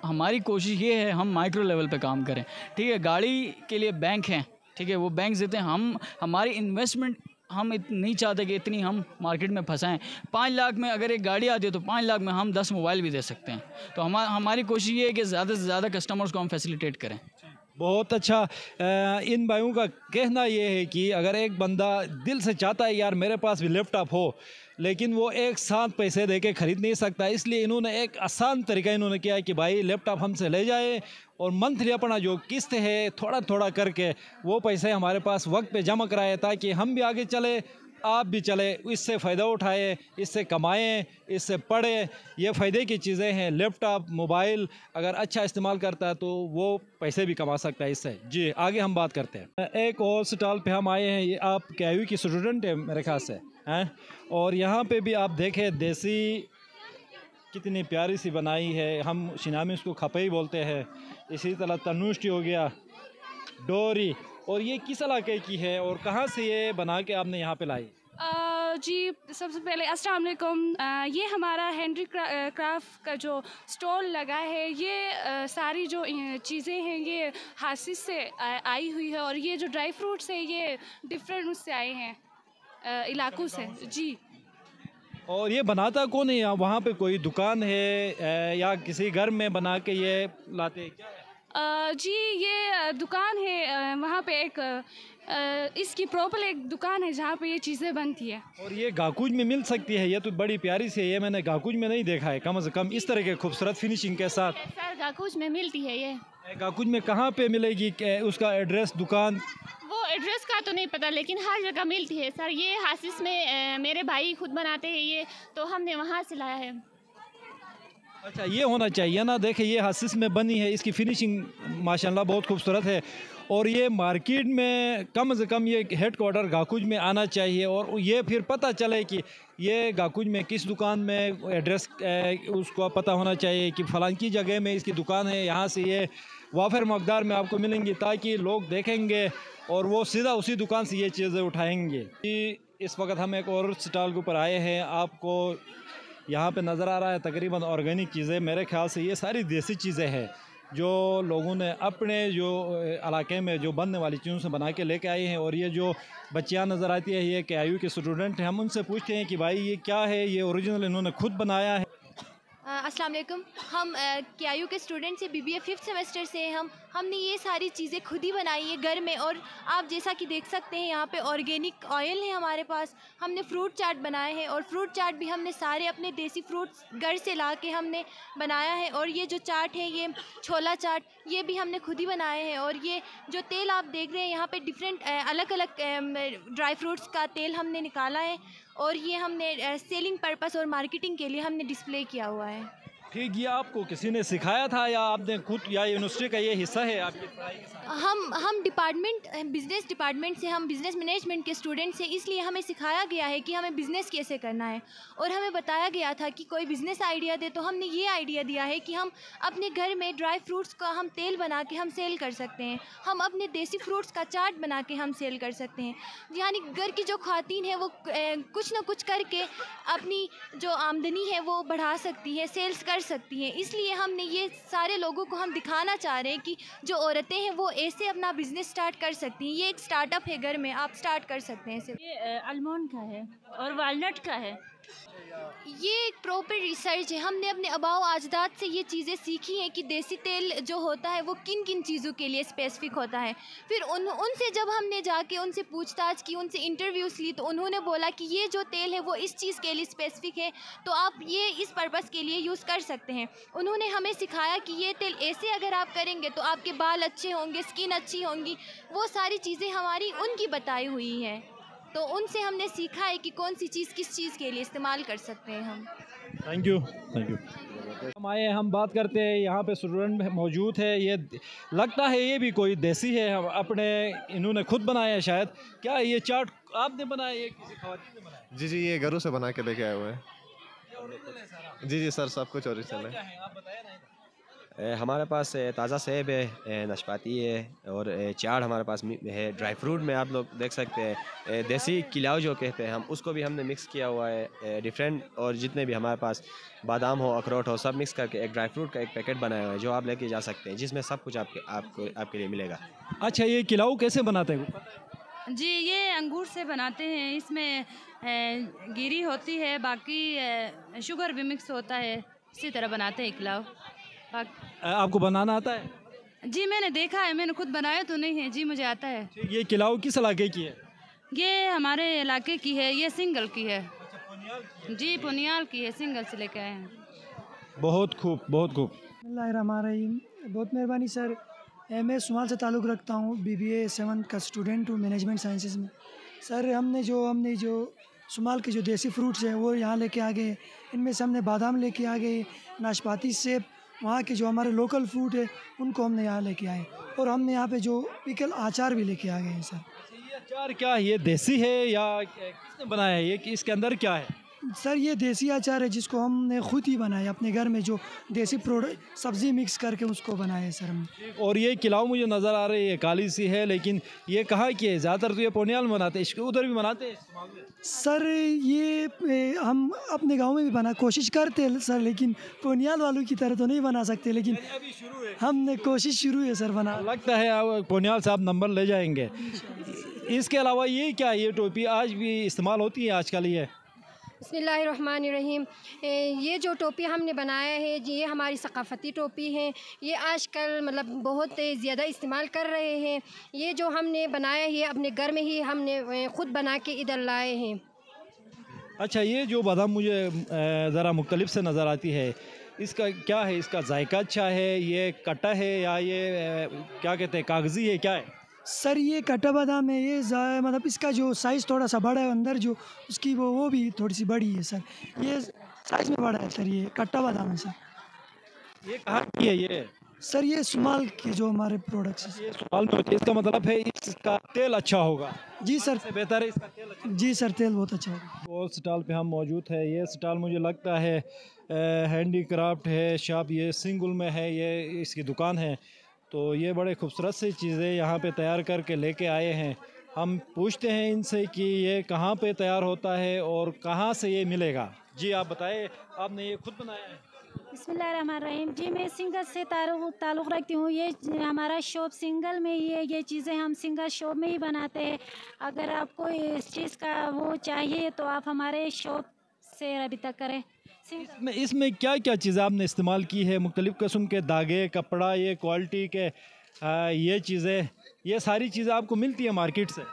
हमारी कोशिश ये है हम माइक्रो लेवल पे काम करें, ठीक है। गाड़ी के लिए बैंक हैं, ठीक है, वो बैंक देते हैं। हमारी इन्वेस्टमेंट हम नहीं चाहते कि इतनी हम मार्केट में फंसाएं। 5 लाख में अगर एक गाड़ी आती है तो 5 लाख में हम 10 मोबाइल भी दे सकते हैं। तो हमारी कोशिश ये है कि ज़्यादा से ज़्यादा कस्टमर्स को हम फैसिलिटेट करें। बहुत अच्छा। इन भाइयों का कहना ये है कि अगर एक बंदा दिल से चाहता है यार मेरे पास भी लैपटॉप हो, लेकिन वो एक साथ पैसे दे के ख़रीद नहीं सकता, इसलिए इन्होंने एक आसान तरीका इन्होंने किया है कि भाई लैपटॉप हमसे ले जाए और मंथली अपना जो किस्त है थोड़ा थोड़ा करके वो पैसे हमारे पास वक्त पे जमा कराए, ताकि हम भी आगे चले, आप भी चले, इससे फ़ायदा उठाए, इससे कमाएं, इससे पढ़ें। ये फ़ायदे की चीज़ें हैं। लैपटॉप, मोबाइल अगर अच्छा इस्तेमाल करता है तो वो पैसे भी कमा सकता है इससे। जी, आगे हम बात करते हैं। एक और स्टॉल पे हम आए हैं, ये आप KIU की स्टूडेंट है मेरे ख्याल से हैं, और यहाँ पे भी आप देखें देसी कितनी प्यारी सी बनाई है। हम शिना में उसको खपई बोलते हैं। इसी तरह तनुष्टि हो गया, डोरी। और ये किस इलाके की है और कहाँ से ये बना के आपने यहाँ पे लाई? जी, सबसे पहले अस्सलाम वालेकुम। ये हमारा हैंडी क्राफ्ट का जो स्टॉल लगा है, ये सारी जो चीज़ें हैं ये हासिस से आई हुई है, और ये जो ड्राई फ्रूट्स है ये डिफरेंट उससे आए हैं इलाकों से। जी। और ये बनाता कौन है? यहाँ वहाँ पे कोई दुकान है या किसी घर में बना के ये लाते हैं क्या है? जी, ये दुकान है, वहाँ पे एक इसकी प्रॉपर एक दुकान है जहाँ पे ये चीज़ें बनती है। और ये गाकुज में मिल सकती है? ये तो बड़ी प्यारी सी है, ये मैंने गाकुज में नहीं देखा है कम से कम इस तरह के खूबसूरत फिनिशिंग के साथ। सर, गाकुज में मिलती है ये। गाकुज में कहाँ पे मिलेगी? उसका एड्रेस, दुकान? वो एड्रेस का तो नहीं पता, लेकिन हर जगह मिलती है सर। ये हासिस में मेरे भाई खुद बनाते हैं ये, तो हमने वहाँ से लाया है। अच्छा, ये होना चाहिए ना। देखिए ये हासिस में बनी है, इसकी फिनिशिंग माशाल्लाह बहुत खूबसूरत है। और ये मार्केट में कम से कम ये हेड क्वार्टर गाकुज में आना चाहिए, और ये फिर पता चले कि ये गाकुज में किस दुकान में, एड्रेस उसको पता होना चाहिए कि फ़लाँ की जगह में इसकी दुकान है, यहाँ से ये वाफर मकदार में आपको मिलेंगी, ताकि लोग देखेंगे और वो सीधा उसी दुकान से ये चीज़ें उठाएंगे। इस वक्त हम एक और स्टॉल के ऊपर आए हैं। आपको यहाँ पे नज़र आ रहा है तकरीबन ऑर्गेनिक चीज़ें। मेरे ख्याल से ये सारी देसी चीज़ें हैं जो लोगों ने अपने जो इलाके में जो बनने वाली चीज़ों से बना के लेके आए हैं। और ये जो बच्चियाँ नज़र आती है ये KIU के स्टूडेंट हैं। हम उनसे पूछते हैं कि भाई ये क्या है, ये ओरिजिनल इन्होंने खुद बनाया है? अस्सलाम वालेकुम। हम KIU के स्टूडेंट से BBA 5th सेमेस्टर से हैं। हमने ये सारी चीज़ें खुद ही बनाई है घर में, और आप जैसा कि देख सकते हैं यहाँ पे ऑर्गेनिक ऑयल है हमारे पास। हमने फ्रूट चाट बनाए हैं, और फ्रूट चाट भी हमने सारे अपने देसी फ्रूट्स घर से ला के हमने बनाया है। और ये जो चाट है, ये छोला चाट, ये भी हमने खुद ही बनाए हैं। और ये जो तेल आप देख रहे हैं यहाँ पे डिफरेंट अलग अलग ड्राई फ्रूट्स का तेल हमने निकाला है, और ये हमने सेलिंग पर्पस और मार्केटिंग के लिए हमने डिस्प्ले किया हुआ है। ठीक, ये आपको किसी ने सिखाया था या आपने खुद, या यूनिवर्सिटी का ये हिस्सा है आपकी पढ़ाई? हम डिपार्टमेंट, बिज़नेस डिपार्टमेंट से, हम बिज़नेस मैनेजमेंट के स्टूडेंट्स हैं, इसलिए हमें सिखाया गया है कि हमें बिज़नेस कैसे करना है। और हमें बताया गया था कि कोई बिज़नेस आइडिया दे, तो हमने ये आइडिया दिया है कि हम अपने घर में ड्राई फ्रूट्स का हम तेल बना के हम सेल कर सकते हैं। हम अपने देसी फ्रूट्स का चाट बना के हम सेल कर सकते हैं। यानी घर की जो ख़वातीन है वो कुछ ना कुछ करके अपनी जो आमदनी है वो बढ़ा सकती है, सेल्स कर सकती हैं। इसलिए हमने ये सारे लोगों को हम दिखाना चाह रहे हैं कि जो औरतें हैं वो ऐसे अपना बिजनेस स्टार्ट कर सकती हैं। ये एक स्टार्टअप है, घर में आप स्टार्ट कर सकते हैं। सिर्फ ये आलमंड का है और वालनट का है। ये एक प्रॉपर रिसर्च है। हमने अपने आबाओ अजदाद से ये चीज़ें सीखी हैं कि देसी तेल जो होता है वो किन किन चीज़ों के लिए स्पेसिफ़िक होता है। फिर उनसे जब हमने जाके उनसे पूछताछ की, उनसे इंटरव्यूज़ ली, तो उन्होंने बोला कि ये जो तेल है वो इस चीज़ के लिए स्पेसिफ़िक है, तो आप ये इस पर्पज़ के लिए यूज़ कर सकते हैं। उन्होंने हमें सिखाया कि ये तेल ऐसे अगर आप करेंगे तो आपके बाल अच्छे होंगे, स्किन अच्छी होंगी, वो सारी चीज़ें हमारी उनकी बताई हुई हैं। तो उनसे हमने सीखा है कि कौन सी चीज़ किस चीज़ के लिए इस्तेमाल कर सकते हैं हम। Thank you, thank you. हम आए, हम बात करते हैं, यहाँ पे स्टूडेंट मौजूद है। ये लगता है ये भी कोई देसी है, हम अपने इन्होंने खुद बनाया है शायद। क्या ये चार्ट आपने बनाया, ये किसी खवातीन ने बनाया? जी जी, ये घरों से बना के लेके आए हुए हैं। जी जी सर, सब कुछ ओरिजिनल है। आप बताया ना। हमारे पास ताज़ा सेब है, नाशपाती है और चाट हमारे पास है। ड्राई फ्रूट में आप लोग देख सकते हैं देसी किलाव जो कहते हैं हम, उसको भी हमने मिक्स किया हुआ है डिफरेंट, और जितने भी हमारे पास बादाम हो, अखरोट हो, सब मिक्स करके एक ड्राई फ्रूट का एक पैकेट बनाया हुआ है जो आप लेके जा सकते हैं, जिसमें सब कुछ आपके लिए मिलेगा। अच्छा, ये किलाव कैसे बनाते हैं? जी, ये अंगूर से बनाते हैं। इसमें गिरी होती है, बाकी शुगर भी मिक्स होता है, इसी तरह बनाते हैं किलाव। आपको बनाना आता है? जी, मैंने देखा है, मैंने खुद बनाया तो नहीं है जी, मुझे आता है। ये किलाव किस इलाके की है? ये हमारे इलाके की है, ये सिंगल की है। जी, पुनियाल की है, सिंगल से लेके आए हैं। बहुत खूब, बहुत खूब। बिस्मिल्लाहिर्रहमानिर्रहीम। बहुत मेहरबानी सर। मैं सुमाल से ताल्लुक़ रखता हूँ, BBA 7 का स्टूडेंट हूँ मैनेजमेंट साइंसेज में। सर हमने जो सुमाल के जो देसी फ्रूट्स हैं वो यहाँ लेके आ गए। इनमें से हमने बादाम लेके आ गए, नाशपाती, सेब, वहाँ के जो हमारे लोकल फ्रूट है उनको हमने यहाँ लेके आए, और हमने यहाँ पे जो पिकल अचार भी लेके आ गए हैं सर। ये अचार क्या है, ये देसी है या किसने बनाया है? ये इसके अंदर क्या है? सर ये देसी अचार है जिसको हमने खुद ही बनाया अपने घर में, जो देसी प्रोडक्ट सब्ज़ी मिक्स करके उसको बनाया है सर हमने। और ये किलाव मुझे नज़र आ रही है, काली सी है, लेकिन ये कहाँ की है? ज़्यादातर तो ये पुनियाल में बनाते हैं, इसके उधर भी बनाते हैं सर। ये हम अपने गांव में भी बना कोशिश करते हैं सर, लेकिन पुनियाल वालों की तरह तो नहीं बना सकते, लेकिन हमने कोशिश शुरू है सर बना। लगता है आप पुनियाल साहब नंबर ले जाएंगे। इसके अलावा ये क्या, ये टोपी आज भी इस्तेमाल होती है आजकल? ये बिस्मिल्लाहिर्रहमानिर्रहीम। ये जो टोपी हमने बनाया है जी, ये हमारी सकाफ़ती टोपी है। ये आजकल मतलब बहुत ज़्यादा इस्तेमाल कर रहे हैं। ये जो हमने बनाया है अपने घर में ही हमने ख़ुद बना के इधर लाए हैं। अच्छा, ये जो बादाम मुझे ज़रा मुख्तलिफ से नज़र आती है, इसका क्या है? इसका जायका अच्छा है, ये कटा है, या ये क्या कहते हैं, कागज़ी है, क्या है? सर ये कटा बादाम है। ये मतलब इसका जो साइज़ थोड़ा सा बड़ा है, अंदर जो उसकी वो भी थोड़ी सी बड़ी है सर। ये साइज़ में बड़ा है सर, ये कट्टा बादाम है सर। ये कहाँ की है ये? सर ये सुमाल के जो हमारे प्रोडक्ट्स हैं, ये सुमाल में होती है, इसका मतलब है इसका तेल अच्छा होगा। जी सर, से बेहतर है इसका तेल अच्छा। जी सर, तेल बहुत अच्छा होगा। और स्टॉल पे हम मौजूद है। ये स्टॉल मुझे लगता है हैंडी क्राफ्ट है शॉप, ये सिंगुल में है, ये इसकी दुकान है। तो ये बड़े खूबसूरत सी चीज़ें यहाँ पे तैयार करके लेके आए हैं। हम पूछते हैं इनसे कि ये कहाँ पे तैयार होता है और कहाँ से ये मिलेगा। जी आप बताएं, आपने ये खुद बनाया है? बिस्मिल्लाहिर्रहमानिर्रहीम। जी मैं सिंगल से ताल्लुक़ रखती हूँ। ये हमारा शॉप सिंगल में ही है। ये चीज़ें हम सिंगल शॉप में ही बनाते हैं। अगर आपको इस चीज़ का वो चाहिए तो आप हमारे शॉप से रब्ता करें। इसमें क्या क्या चीज़ें आपने इस्तेमाल की है? मुख्तलिफ़ किस्म के धागे, कपड़ा, ये क्वालिटी के ये चीज़ें, ये सारी चीज़ें आपको मिलती है मार्केट से?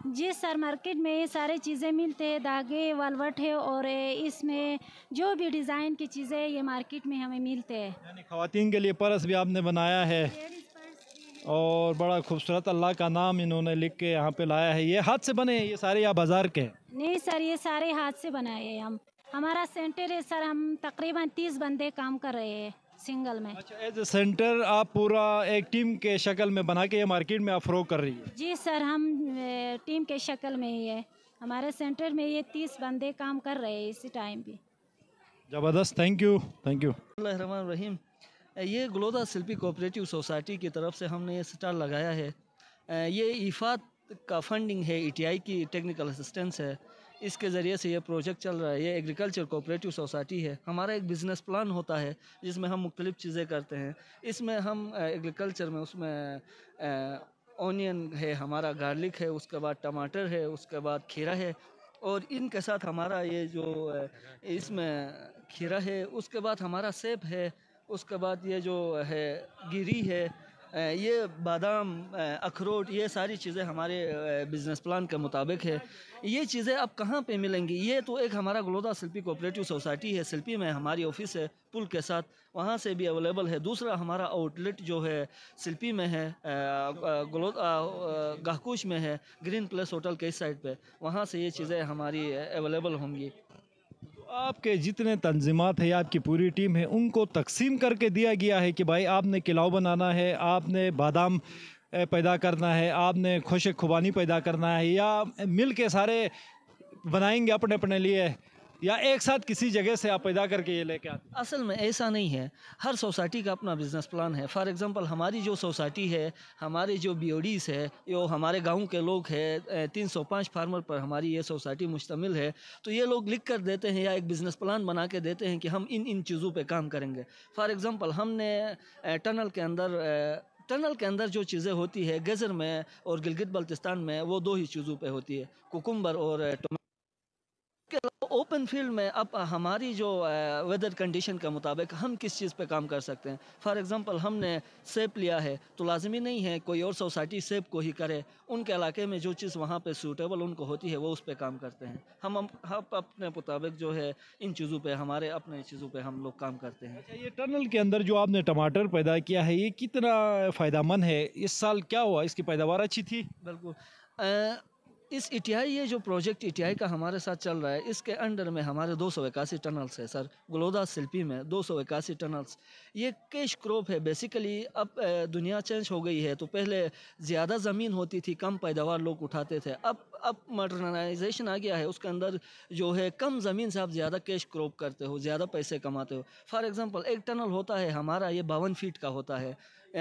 जी सर, मार्केट में ये सारी चीज़ें मिलते हैं, धागे, वलवट है, और इसमें जो भी डिज़ाइन की चीज़ें ये मार्केट में हमें मिलते हैं। यानी ख़वातीन के लिए पर्स भी आपने बनाया है, और बड़ा खूबसूरत अल्लाह का नाम इन्होंने लिख के यहाँ पे लाया है। ये हाथ से बने हैं ये सारे या बाज़ार के? नहीं सर, ये सारे हाथ से बनाए हैं हम। हमारा सेंटर है सर, हम तकरीबन 30 बंदे काम कर रहे हैं सिंगल में। अच्छा, एज ए सेंटर आप पूरा एक टीम के शक्ल में बना के ये मार्केट में आप फ़रोग़ कर रही है? जी सर, हम टीम के शक्ल में ही है। हमारे सेंटर में ये 30 बंदे काम कर रहे हैं इसी टाइम भी। ज़बरदस्त, थैंक यू, थैंक यू। रहीम। ये ग्लोदा शिल्पी कोऑपरेटिव सोसाइटी की तरफ से हमने ये स्टॉल लगाया है। ये इफ़ात का फंडिंग है, ETI की टेक्निकल असिस्टेंस है। इसके ज़रिए से ये प्रोजेक्ट चल रहा है। ये एग्रीकल्चर कोऑपरेटिव सोसाइटी है। हमारा एक बिज़नेस प्लान होता है जिसमें हम मुख्तलिफ़ चीज़ें करते हैं। इसमें हम एग्रीकल्चर में उसमें ऑनियन है, हमारा गार्लिक है, उसके बाद टमाटर है, उसके बाद खीरा है, और इनके साथ हमारा ये जो इसमें खीरा है, उसके बाद हमारा सेब है, उसके बाद ये जो है गिरी है, ये बादाम, अखरोट, ये सारी चीज़ें हमारे बिज़नेस प्लान के मुताबिक है। ये चीज़ें अब कहाँ पे मिलेंगी? ये तो एक हमारा गलोदा शिल्पी कोऑपरेटिव सोसाइटी है, शिल्पी में हमारी ऑफिस है पुल के साथ, वहाँ से भी अवेलेबल है। दूसरा हमारा आउटलेट जो है शिल्पी में है, गाहकुश में है, ग्रीन प्लेस होटल के इस साइड पे, वहाँ से ये चीज़ें हमारी अवेलेबल होंगी। आपके जितने तंजीमात है, आपकी पूरी टीम है, उनको तकसीम करके दिया गया है कि भाई आपने किलाव बनाना है, आपने बादाम पैदा करना है, आपने खुशक खुबानी पैदा करना है, या मिल के सारे बनाएंगे अपने अपने लिए, या एक साथ किसी जगह से आप पैदा करके ये लेके आते? असल में ऐसा नहीं है, हर सोसाइटी का अपना बिज़नेस प्लान है। फॉर एग्जांपल हमारी जो सोसाइटी है, हमारे जो बीओडीज़ है, जो हमारे गांव के लोग हैं, 305 फार्मर पर हमारी ये सोसाइटी मुश्तमिल है, तो ये लोग लिख कर देते हैं या एक बिज़नेस प्लान बना के देते हैं कि हम इन इन चीज़ों पे काम करेंगे। फॉर एग्ज़ाम्पल हमने टनल के अंदर जो चीज़ें होती है गज़र में और गिलगित बल्तिस्तान में, वो 2 ही चीज़ों पे होती है, कुकुम्बर और टमाटर। ओपन फील्ड में अब हमारी जो वेदर कंडीशन के मुताबिक हम किस चीज़ पे काम कर सकते हैं। फॉर एग्जांपल हमने सेब लिया है, तो लाजमी नहीं है कोई और सोसाइटी सेब को ही करे, उनके इलाके में जो चीज़ वहाँ पे सूटेबल उनको होती है वो उस पर काम करते हैं। हम अपने मुताबिक जो है इन चीज़ों पे, हमारे अपने चीज़ों पे हम लोग काम करते हैं। अच्छा, ये टनल के अंदर जो आपने टमाटर पैदा किया है, ये कितना फ़ायदेमंद है? इस साल क्या हुआ, इसकी पैदावार अच्छी थी? बिल्कुल। इस ईटीआई, ये जो प्रोजेक्ट ईटीआई का हमारे साथ चल रहा है, इसके अंडर में हमारे 281 टनल्स है सर, गलोदा शिल्पी में 281 टनल्स। ये कैश क्रॉप है बेसिकली। अब दुनिया चेंज हो गई है, तो पहले ज़्यादा ज़मीन होती थी, कम पैदावार लोग उठाते थे। अब मॉडर्नाइजेशन आ गया है, उसके अंदर जो है कम ज़मीन से आप ज़्यादा कैश क्रॉप करते हो, ज़्यादा पैसे कमाते हो। फॉर एग्ज़ाम्पल एक टनल होता है हमारा, ये 52 फीट का होता है,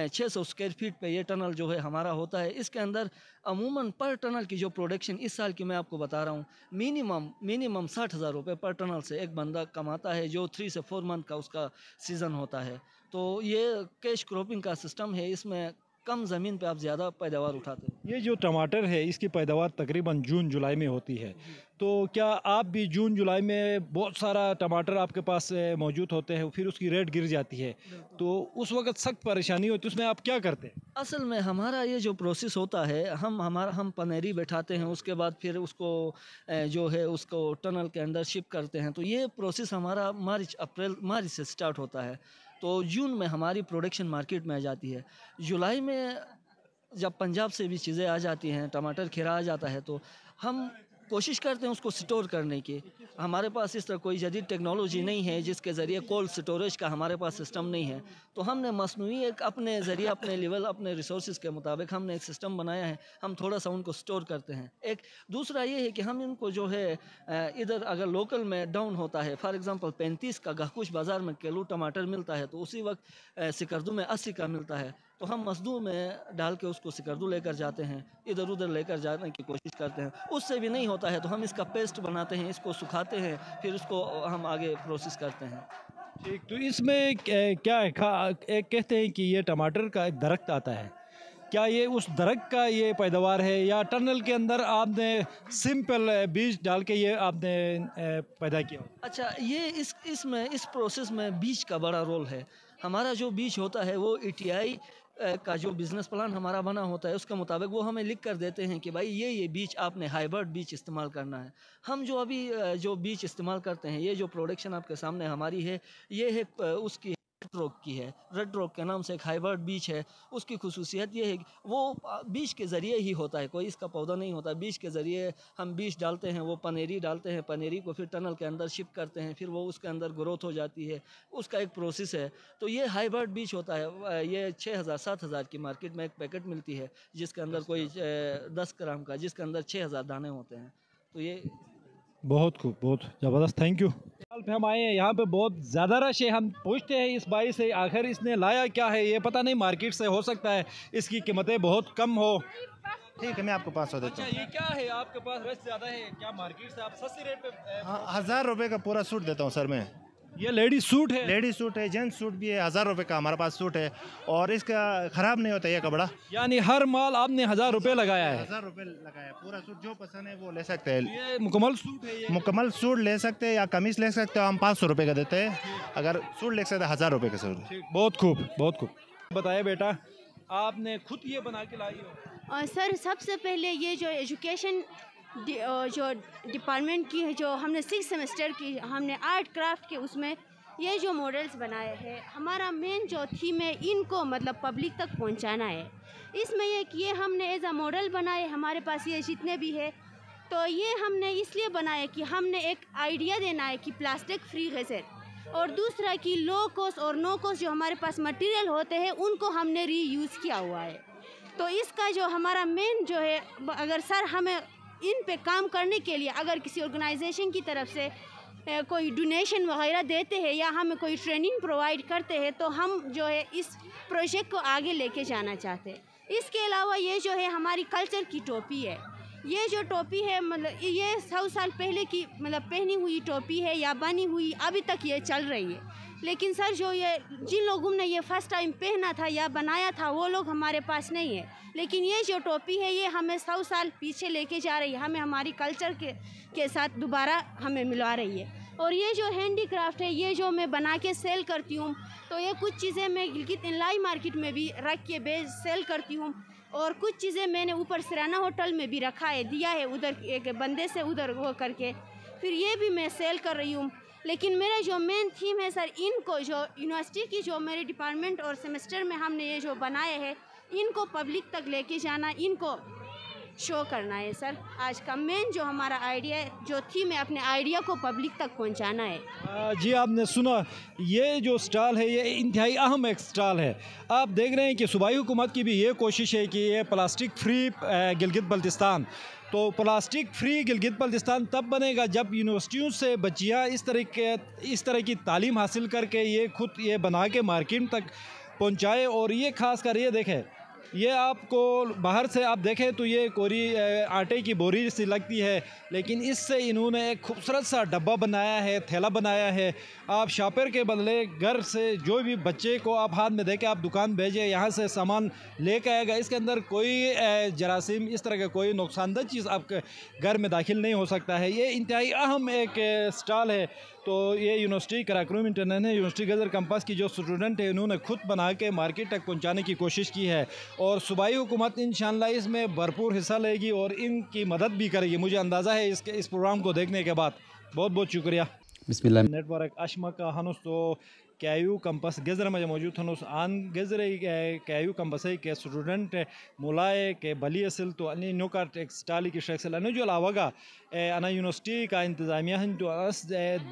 600 स्क्वायर फीट पे ये टनल जो है हमारा होता है। इसके अंदर अमूमन पर टनल की जो प्रोडक्शन इस साल की मैं आपको बता रहा हूँ, मिनिमम 60,000 रुपये पर टनल से एक बंदा कमाता है, जो 3 से 4 मंथ का उसका सीज़न होता है। तो ये कैश क्रॉपिंग का सिस्टम है, इसमें कम ज़मीन पे आप ज़्यादा पैदावार उठाते हैं। ये जो टमाटर है, इसकी पैदावार तकरीबन जून जुलाई में होती है, तो क्या आप भी जून जुलाई में बहुत सारा टमाटर आपके पास मौजूद होते हैं, फिर उसकी रेट गिर जाती है, तो उस वक्त सख्त परेशानी होती है, उसमें आप क्या करते हैं? असल में हमारा ये जो प्रोसेस होता है, हम पनेरी बैठाते हैं, उसके बाद फिर उसको जो है उसको टनल के अंदर शिप करते हैं। तो ये प्रोसेस हमारा मार्च से स्टार्ट होता है, तो जून में हमारी प्रोडक्शन मार्केट में आ जाती है। जुलाई में जब पंजाब से भी चीज़ें आ जाती हैं, टमाटर खीरा आ जाता है, तो हम कोशिश करते हैं उसको स्टोर करने की। हमारे पास इस तरह कोई जदीद टेक्नोलॉजी नहीं है जिसके ज़रिए कोल्ड स्टोरेज का हमारे पास सिस्टम नहीं है, तो हमने मसनूई एक अपने ज़रिए, अपने लेवल, अपने रिसोर्सेज के मुताबिक हमने एक सिस्टम बनाया है। हम थोड़ा सा उनको स्टोर करते हैं। एक दूसरा ये है कि हम इनको जो है इधर अगर लोकल में डाउन होता है, फॉर एग्ज़ाम्पल 35 का गाहकुश बाज़ार में किलो टमाटर मिलता है, तो उसी वक्त सिकरदू में 80 का मिलता है, तो हम मजदूर में डाल के उसको सिकरदू लेकर जाते हैं, इधर उधर लेकर जाने की कोशिश करते हैं। उससे भी नहीं होता है तो हम इसका पेस्ट बनाते हैं, इसको सुखाते हैं, फिर उसको हम आगे प्रोसेस करते हैं। ठीक, तो इसमें क्या है, एक कहते हैं कि ये टमाटर का एक दरख्त आता है, क्या ये उस दरख्त का ये पैदावार है, या टनल के अंदर आपने सिंपल बीज डाल के ये आपने पैदा किया? अच्छा, ये इस प्रोसेस में बीज का बड़ा रोल है। हमारा जो बीज होता है वो ईटीआई का जो बिज़नेस प्लान हमारा बना होता है, उसके मुताबिक वो हमें लिख कर देते हैं कि भाई ये बीज आपने हाइब्रिड बीज इस्तेमाल करना है। हम जो अभी जो बीज इस्तेमाल करते हैं, ये जो प्रोडक्शन आपके सामने हमारी है, ये है उसकी रेड रॉक की है। रेड रॉक के नाम से एक हाइब्रिड बीज है। उसकी खुसूसियत ये है कि वो बीज के ज़रिए ही होता है, कोई इसका पौधा नहीं होता। बीज के ज़रिए हम बीज डालते हैं, वो पनेरी डालते हैं, पनेरी को फिर टनल के अंदर शिप करते हैं, फिर वो उसके अंदर ग्रोथ हो जाती है, उसका एक प्रोसेस है। तो ये हाइब्रिड बीज होता है। ये 6,000-7,000 की मार्केट में एक पैकेट मिलती है, जिसके अंदर कोई 10 ग्राम का, जिसके अंदर 6,000 दाने होते हैं। तो ये बहुत खूब, बहुत ज़बरदस्त, थैंक यू। हम आए हैं यहाँ पे, बहुत ज़्यादा रश है। हम पूछते हैं इस भाई से आखिर इसने लाया क्या है, ये पता नहीं, मार्केट से हो सकता है इसकी कीमतें बहुत कम हो। ठीक है, मैं आपको 500 देता हूँ। अच्छा, ये क्या है आपके पास, रश ज़्यादा है क्या मार्केट से? आप सस्ते रेट पे 1000 रुपये का पूरा सूट देता हूँ सर मैं। ये लेडीज सूट है? लेडीज सूट है, जेंट्स सूट भी है, 1000 रुपये का हमारे पास सूट है और इसका ख़राब नहीं होता ये कपड़ा। यानी हर माल आपने 1000 रुपये लगाया है? 1000 रुपये लगाया, पूरा सूट जो पसंद है वो ले सकते हैं। ये मुकम्मल सूट है? ये मुकम्मल सूट ले सकते हैं या कमीज ले सकते हो, हम 500 रुपये का देते हैं। अगर सूट ले सकते हैं 1000 रुपये का सूट। बहुत खूब, बहुत खूब। बताया बेटा, आपने खुद ये बना के लाई हो? और सर सबसे पहले ये जो एजुकेशन जो डिपार्टमेंट की है, जो हमने 6 सेमेस्टर की हमने आर्ट क्राफ्ट के उसमें ये जो मॉडल्स बनाए हैं, हमारा मेन जो थीम है इनको मतलब पब्लिक तक पहुंचाना है। इसमें ये हमने एज अ मॉडल बनाए, हमारे पास ये जितने भी है तो ये हमने इसलिए बनाए कि हमने एक आइडिया देना है कि प्लास्टिक फ्री गज़र, और दूसरा कि लो कॉस्ट और नो कॉस्ट जो हमारे पास मटेरियल होते हैं उनको हमने रीयूज़ किया हुआ है। तो इसका जो हमारा मेन जो है, अगर सर हमें इन पे काम करने के लिए अगर किसी ऑर्गेनाइजेशन की तरफ से कोई डोनेशन वगैरह देते हैं या हमें कोई ट्रेनिंग प्रोवाइड करते हैं तो हम जो है इस प्रोजेक्ट को आगे लेके जाना चाहते हैं। इसके अलावा ये जो है हमारी कल्चर की टोपी है। ये जो टोपी है मतलब ये 100 साल पहले की मतलब पहनी हुई टोपी है या बनी हुई, अभी तक ये चल रही है। लेकिन सर जो ये जिन लोगों ने ये फर्स्ट टाइम पहना था या बनाया था वो लोग हमारे पास नहीं है, लेकिन ये जो टोपी है ये हमें 100 साल पीछे लेके जा रही है, हमें हमारी कल्चर के साथ दोबारा हमें मिला रही है। और ये जो हैंडी क्राफ्ट है, ये जो मैं बना के सेल करती हूँ, तो ये कुछ चीज़ें मैं गिलगित इनलाई मार्केट में भी रख के सेल करती हूँ, और कुछ चीज़ें मैंने यूपर सिराना होटल में भी रखा है, दिया है उधर एक बंदे से उधर वो करके, फिर ये भी मैं सेल कर रही हूँ। लेकिन मेरा जो मेन थीम है सर, इनको जो यूनिवर्सिटी की जो मेरे डिपार्टमेंट और सेमेस्टर में हमने ये जो बनाए हैं इनको पब्लिक तक लेके जाना, इनको शो करना है सर। आज का मेन जो हमारा आइडिया है, जो थीम है, अपने आइडिया को पब्लिक तक पहुंचाना है। जी आपने सुना, ये जो स्टॉल है ये इंतहाई अहम एक स्टॉल है। आप देख रहे हैं कि सूबाई हुकूमत की भी ये कोशिश है कि ये प्लास्टिक फ्री गिलगित बल्तिस्तान, तो प्लास्टिक फ्री गिलगित बल्तिस्तान तब बनेगा जब यूनिवर्सिटियों से बच्चियाँ इस तरह की तालीम हासिल करके ये खुद ये बना के मार्केट तक पहुँचाए। और ये खास कर ये देखें, ये आपको बाहर से आप देखें तो ये कोरी आटे की बोरी सी लगती है, लेकिन इससे इन्होंने एक खूबसूरत सा डब्बा बनाया है, थैला बनाया है। आप शॉपर के बदले घर से जो भी बच्चे को आप हाथ में दे के आप दुकान भेजें, यहाँ से सामान लेकर आएगा। इसके अंदर कोई जरासीम इस तरह का कोई नुकसानदेह चीज़ आपके घर में दाखिल नहीं हो सकता है। ये इंतहाई अहम एक स्टॉल है। तो ये university Karakoram international university Ghizer campus की जो स्टूडेंट है इन्होंने खुद बना के मार्केट तक पहुंचाने की कोशिश की है, और सूबाई हुकूमत इंशाअल्लाह इसमें भरपूर हिस्सा लेगी और इनकी मदद भी करेगी, मुझे अंदाज़ा है इस प्रोग्राम को देखने के बाद। बहुत बहुत शुक्रिया। बिस्मिल्लाह। नेटवर्क अशमा का हनुस तो KIU कैंपस गज़र में मौजूद हनुस आन गज़र KIU कैंपस के स्टूडेंट मुलाए के बली असल तो अन्य नोका टेक्सटाइल की शख्स अनु जो अलावा अना यूनिवर्सिटी का इंतज़ामिया हन तो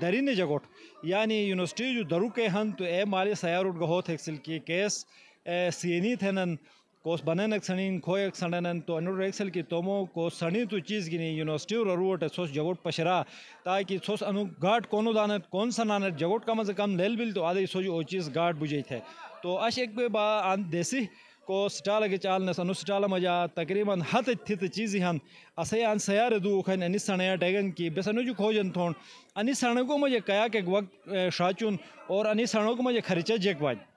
दरीन जगोट यानी यूनिवर्सिटी जो दरू के हन तो ए माली सयार उठ गहो थे की केस सीनी थे कोस बनन सणीन खोय सणन तो अनुर एक्सेल की तोमो को सणी तो चीज़ गिनी यूनिवर्सिटी और रोट सोस जगोट पशरा ताकि सोस अनु गाट कोनो दानत कौन सा नानत जगोट कम से कम लेल बिल तो आधे सोच ओ चीज़ गाट बुझे थे। तो अश एक बा देसी को स्टाल के चाल न अनु स्टाल मजा तकरीबन हत थित चीज़ हन असे अन सयार दू खन अनि सणया टैगन की बेस अनु जो खोजन थोन अनि सण को मुझे कया के वक्त शाचुन और अनि सणों को मुझे खर्चा जेकवाज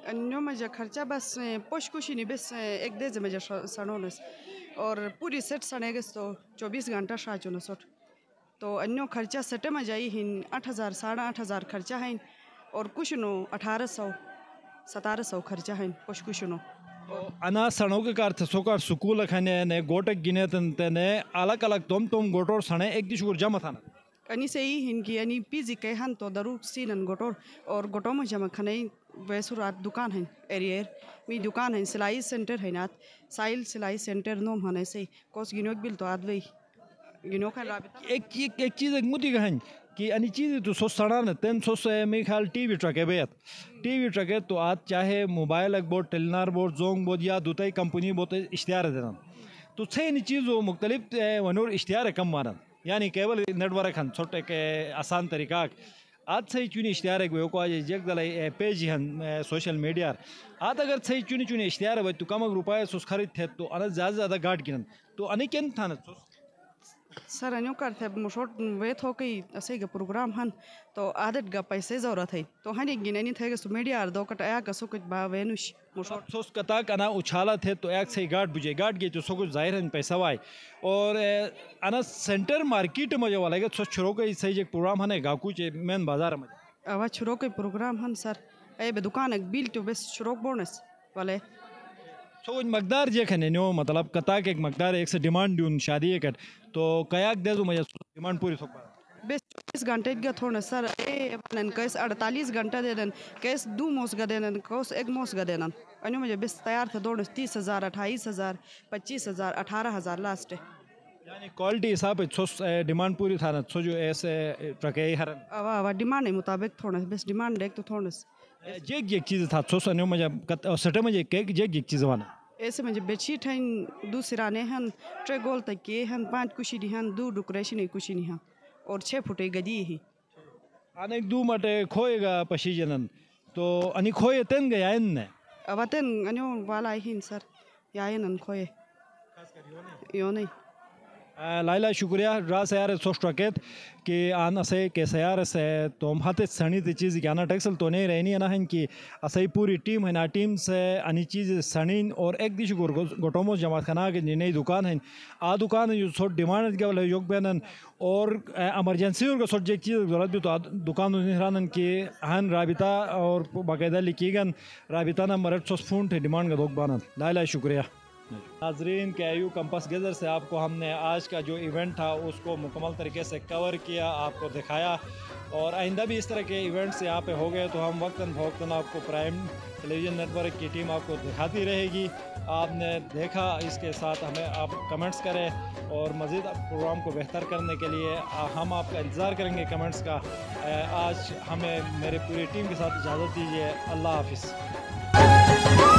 अन्यों में खर्चा बस पोश कुछ नहीं, बस एक दे में सड़ोनस और पूरी सेट सड़ेगा तो 24 घंटा शाचो न सोट। तो अन्यों खर्चा सेट में जाई हिन 8000 8,500 खर्चा है और कुछ नो 1800-1700 खर्चा है पोश कुछ नो। अना सणों के कार सोकार सुकूल खाने ने गोटक गिने तने अलग अलग तुम गोटोर सणे एक दिश जमा था अनि से ही हिनकी अनि पीजी के हन तो दरू सीनन गोटोर और गोटो में जमा खाने वैसुरात दुकान है एरियर मी दुकान है सिलाई सेंटर है नात साइल सिलाई सेंटर नोम हने से कोस गिनोक बिल तो आदवे गिनो खा राबिता एक चीज़ एक मुद्दी कहन कि अनि चीज़ तो सोच सड़ा न तेन सोच मेरे ख्याल टीवी ट्रक है बेत टीवी ट्रक है तो आज चाहे मोबाइल एक board Telenor board Jong board या दूसरी कंपनी बोर्ड इश्तिहार देना तो छः इन चीज़ों मुख्तलिफ वनूर इश्तिहार कम मारन यानी केवल नेटवर्क हन छोटे के आसान तरीका आज सही चुनी इश्तिहार को आज जग दल पेज हन सोशल मीडिया आज अगर सही चुनी चुनी इश्तिहार तो कम रुपये सोस खरीद थे तो अन ज़्यादा गाट गिनन तो अन क्या था सर अन्यों करते मुशोट वे थो कई ऐसे के प्रोग्राम हन तो आदत का पैसे ज़रूरत है तो हनी गिने थे कि मीडिया दो कट आया का सुकुच बा वेनुश मुशोट सोस कता कना उछाला थे तो एक से गार्ड बुझे गार्ड के जो सुकुच जाहिर है पैसा वाई और अना सेंटर मार्केट में जो वाला के सोच छुरो के सही एक प्रोग्राम हने गाकू चे मेन बाजार में आवाज छुरो के प्रोग्राम हन सर ए बे दुकान एक बिल तो बस छुरो बोनस वाले सो मकदार जे खने नो मतलब कता के एक मकदार एक से डिमांड दून शादी एक तो कयाक दे जो मुझे डिमांड पूरी सोपा बस 24 घंटे का थोड़ा सर ए अपन कैस 48 घंटा दे देन कैस 2 मोस का देन कैस 1 मोस का देन अन्यों मुझे बस तैयार थे दोनों 30,000 28,000 25,000 18,000 लास्ट है यानी क्वालिटी हिसाब से डिमांड पूरी था ना सो जो ऐसे ट्रके हरन आवा डिमांड के मुताबिक थोड़ा बस डिमांड देख तो थोड़ा जेग एक चीज़ था सो अन्यों मुझे सटे मुझे केक जेग एक चीज़ वाना ऐसे मुझे बेडशीट हैं दूसराने हैं ट्रे गोल तक के हैं 5 कुशी दी हैं 2 डेकोरेशन कुशी नहीं हैं और 6 फुटे गदी ही अनेक दू मटे खोएगा पशी जनन तो अनि खोए तेन गया इन अब तेन अन्यों वाला ही सर या इन खोए यो नहीं लाइला शुक्रिया रा सयार सोस्ट्रकेत कि आना से के सयार से तो हम हाथे सनी ते चीज़ क्या ना टेक्सल तो नहीं रहनी है ना हैं कि असही पूरी टीम है ना टीम से अनी चीज़ सनीन और एक दिश गोटोमो जमात खाना के नई दुकान है आ दुकान जो सोट डिमांड के वाले योग बैनन और एमरजेंसी और सोट जे चीज़ जरूरत भी तो दुकान निहरानन की हन राबिता और बाकायदा लिखीगन राबिता नंबर 8 फूंट है डिमांड का दोग बानन लाइला शुक्रिया नाजरीन के AU कैंपस गैदर से आपको हमने आज का जो इवेंट था उसको मुकम्मल तरीके से कवर किया आपको दिखाया और आइंदा भी इस तरह के इवेंट्स यहाँ पे हो गए तो हम वक्तन फ़वक्तन आपको प्राइम टेलीविज़न नेटवर्क की टीम आपको दिखाती रहेगी। आपने देखा इसके साथ हमें आप कमेंट्स करें और मज़ीद प्रोग्राम को बेहतर करने के लिए हम आपका इंतज़ार करेंगे कमेंट्स का। आज हमें मेरी पूरी टीम के साथ इजाज़त दीजिए। अल्लाह हाफिज़।